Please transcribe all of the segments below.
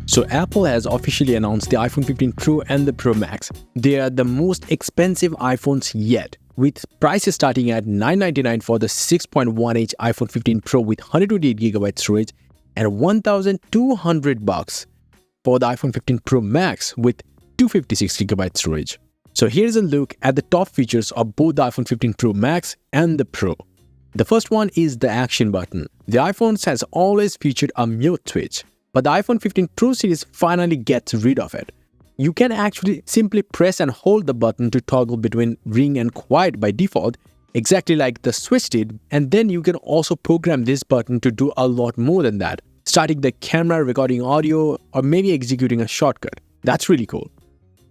So Apple has officially announced the iPhone 15 Pro and the Pro Max. They are the most expensive iPhones yet, with prices starting at $999 for the 6.1-inch iPhone 15 Pro with 128GB storage and $1,200 for the iPhone 15 Pro Max with 256GB storage. So here's a look at the top features of both the iPhone 15 Pro Max and the Pro. The first one is the action button. The iPhone has always featured a mute switch, but the iPhone 15 Pro series finally gets rid of it. You can actually simply press and hold the button to toggle between ring and quiet by default, exactly like the switch did, and then you can also program this button to do a lot more than that, starting the camera, recording audio, or maybe executing a shortcut. That's really cool.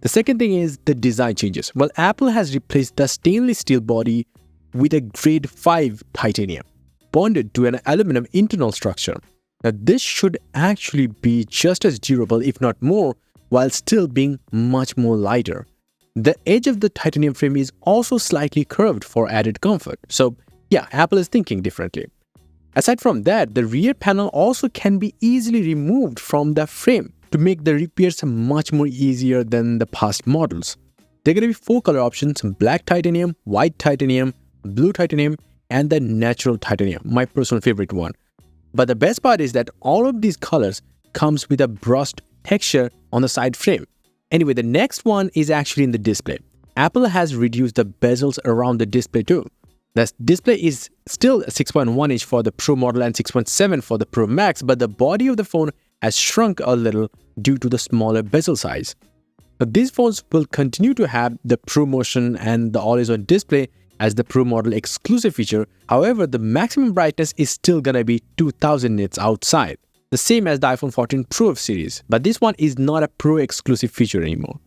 The second thing is the design changes. Well, Apple has replaced the stainless steel body with a grade 5 titanium, bonded to an aluminum internal structure. Now, this should actually be just as durable, if not more, while still being much more lighter. The edge of the titanium frame is also slightly curved for added comfort. So yeah, Apple is thinking differently. Aside from that, the rear panel also can be easily removed from the frame to make the repairs much more easier than the past models. There are going to be 4 color options: black titanium, white titanium, blue titanium, and the natural titanium, my personal favorite one. But the best part is that all of these colors comes with a brushed texture on the side frame. Anyway, the next one is actually in the display. Apple has reduced the bezels around the display too. The display is still 6.1-inch for the Pro model and 6.7 for the Pro Max, but the body of the phone has shrunk a little due to the smaller bezel size. Now, these phones will continue to have the Pro Motion and the always-on display as the Pro model exclusive feature. However, the maximum brightness is still gonna be 2000 nits outside, the same as the iPhone 14 Pro series, but this one is not a Pro exclusive feature anymore.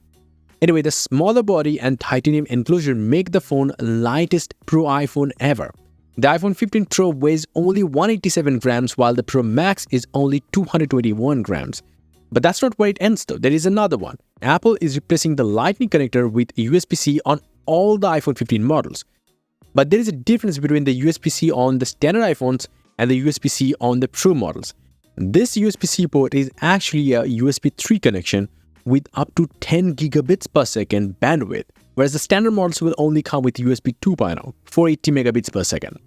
Anyway, the smaller body and titanium enclosure make the phone lightest Pro iPhone ever. The iPhone 15 Pro weighs only 187 grams while the Pro Max is only 221 grams. But that's not where it ends though, there is another one. Apple is replacing the Lightning connector with USB-C on all the iPhone 15 models. But there is a difference between the USB-C on the standard iPhones and the USB-C on the Pro models. This USB-C port is actually a USB 3 connection with up to 10 gigabits per second bandwidth, whereas the standard models will only come with USB 2.0, 480 megabits per second.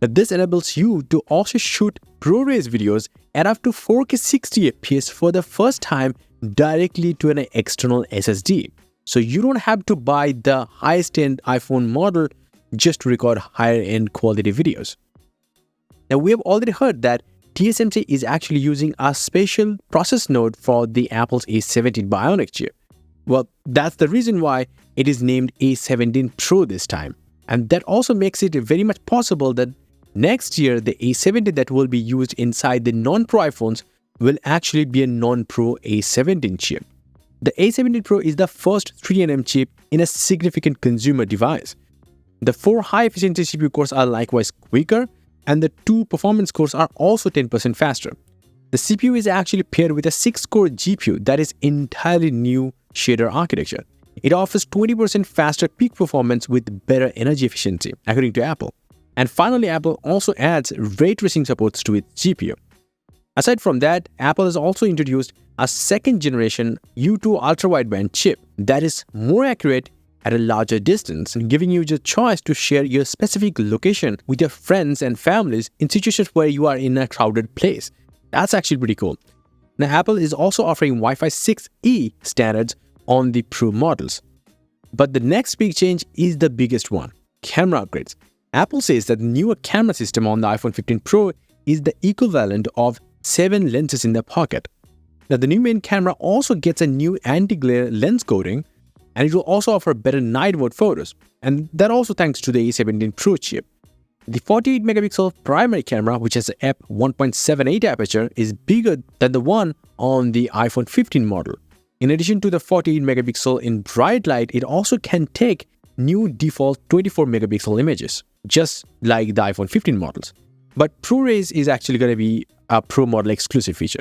Now, this enables you to also shoot ProRes videos at up to 4K 60 FPS for the first time directly to an external SSD. So you don't have to buy the highest-end iPhone model just to record higher-end quality videos. Now, we have already heard that TSMC is actually using a special process node for the Apple's A70 Bionic chip. Well, that's the reason why it is named A70 Pro this time. And that also makes it very much possible that next year, the A70 that will be used inside the non-Pro iPhones will actually be a non-Pro A17 chip. The A70 Pro is the first 3nm chip in a significant consumer device. The 4 high-efficiency CPU cores are likewise quicker, and the 2 performance cores are also 10% faster. The CPU is actually paired with a 6-core GPU that is entirely new shader architecture. It offers 20% faster peak performance with better energy efficiency, according to Apple. And finally, Apple also adds ray tracing supports to its GPU. Aside from that, Apple has also introduced a second-generation U2 ultra-wideband chip that is more accurate at a larger distance, giving you the choice to share your specific location with your friends and families in situations where you are in a crowded place. That's actually pretty cool. Now, Apple is also offering Wi-Fi 6E standards on the Pro models. But the next big change is the biggest one: camera upgrades. Apple says that the newer camera system on the iPhone 15 Pro is the equivalent of 7 lenses in the pocket. Now, the new main camera also gets a new anti-glare lens coating, and it will also offer better night mode photos, and that also thanks to the A17 Pro chip. The 48 megapixel primary camera, which has an f1.78 aperture, is bigger than the one on the iPhone 15 model. In addition to the 48 megapixel in bright light, it also can take new default 24 megapixel images, just like the iPhone 15 models. But ProRes is actually going to be a Pro model exclusive feature.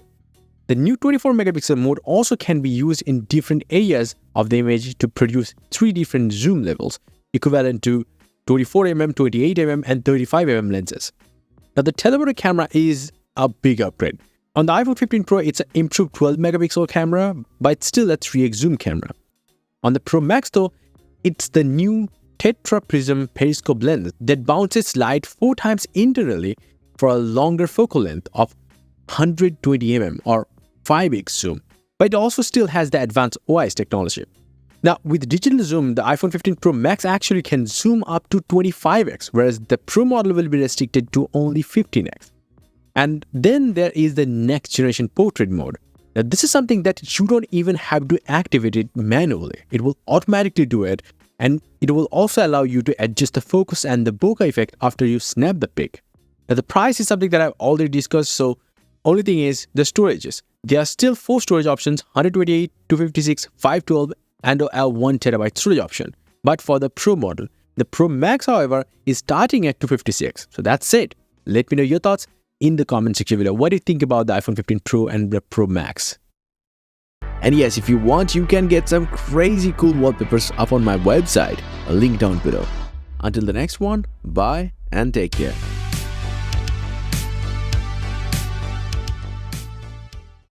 The new 24 megapixel mode also can be used in different areas of the image to produce 3 different zoom levels, equivalent to 24mm, 28mm, and 35mm lenses. Now, the telemetry camera is a big upgrade. On the iPhone 15 Pro, it's an improved 12 megapixel camera, but it's still a 3x zoom camera. On the Pro Max though, it's the new Tetra Prism periscope lens that bounces light 4 times internally for a longer focal length of 120mm or 5x zoom, but it also still has the advanced OIS technology. Now, with digital zoom, the iPhone 15 Pro Max actually can zoom up to 25x, whereas the Pro model will be restricted to only 15x. And then there is the next generation portrait mode. Now, this is something that you don't even have to activate it manually. It will automatically do it, and it will also allow you to adjust the focus and the bokeh effect after you snap the pic. Now, the price is something that I've already discussed, so only thing is the storages. There are still 4 storage options: 128, 256, 512, and a 1TB storage option. But for the Pro model, the Pro Max, however, is starting at 256. So that's it. Let me know your thoughts in the comment section below. What do you think about the iPhone 15 Pro and the Pro Max? And yes, if you want, you can get some crazy cool wallpapers up on my website. A link down below. Until the next one, bye and take care.